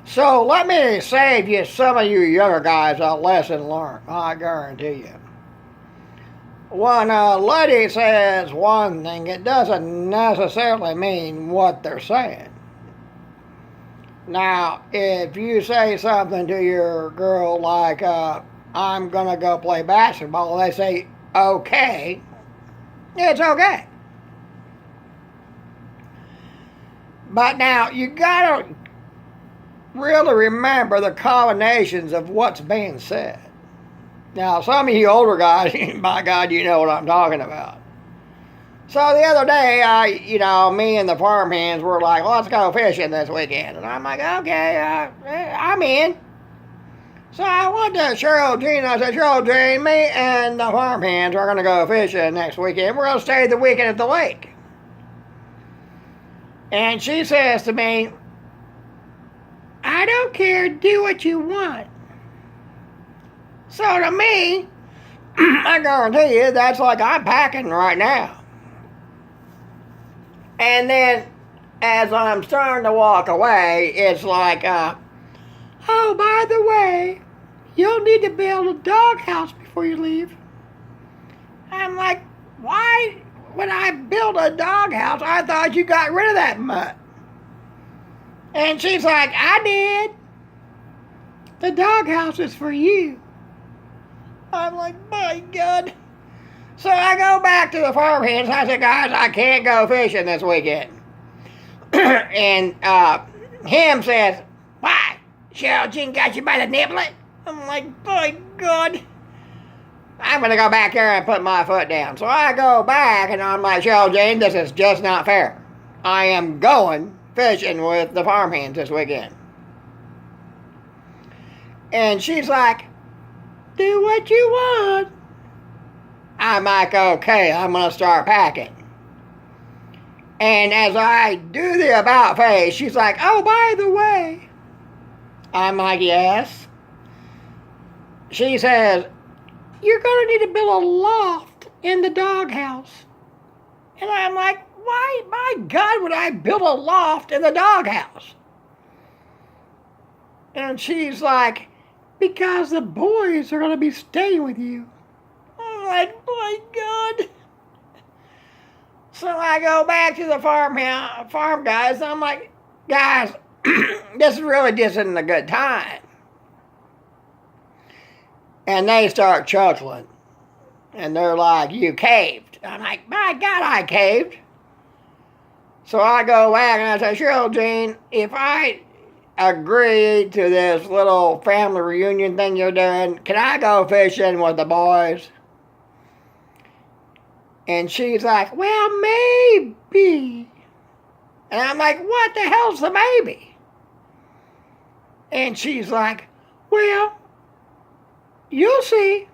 So let me save you, some of you younger guys, a lesson learned. I guarantee you. When a lady says one thing, it doesn't necessarily mean what they're saying. Now, if you say something to your girl like, I'm going to go play basketball, they say, okay, it's okay. But now, you got to really remember the combinations of what's being said. Now, some of you older guys, by God, you know what I'm talking about. So the other day, me and the farmhands were like, let's go fishing this weekend. And I'm like, okay, I'm in. So I went to Cheryl Jean. I said, Cheryl Jean, me and the farmhands are going to go fishing next weekend. We're going to stay the weekend at the lake. And she says to me, I don't care, do what you want. So to me, I guarantee you, that's like I'm packing right now. And then, as I'm starting to walk away, it's like, oh, by the way, you'll need to build a doghouse before you leave. I'm like, why would I build a doghouse? I thought you got rid of that mutt. And she's like, I did. The doghouse is for you. I'm like, my God. So I go back to the farmhands. I said, guys, I can't go fishing this weekend. And him says, why? Cheryl Jean got you by the niblet? I'm like, my God. I'm going to go back there and put my foot down. So I go back and I'm like, Cheryl Jean, this is just not fair. I am going fishing with the farmhands this weekend. And she's like, do what you want. I'm like, okay, I'm going to start packing. And as I do the about face, she's like, oh, by the way. I'm like, yes. She says, you're going to need to build a loft in the doghouse. And I'm like, why, my God, would I build a loft in the doghouse? And she's like, because the boys are going to be staying with you. I'm like, my God. So I go back to the farm guys. I'm like, guys, this really just isn't a good time. And they start chuckling. And they're like, you caved. I'm like, my God, I caved. So I go back and I say, Cheryl Jean, if I agree to this little family reunion thing you're doing, can I go fishing with the boys? And she's like, well, maybe. And I'm like, what the hell's the maybe? And she's like, well, you'll see.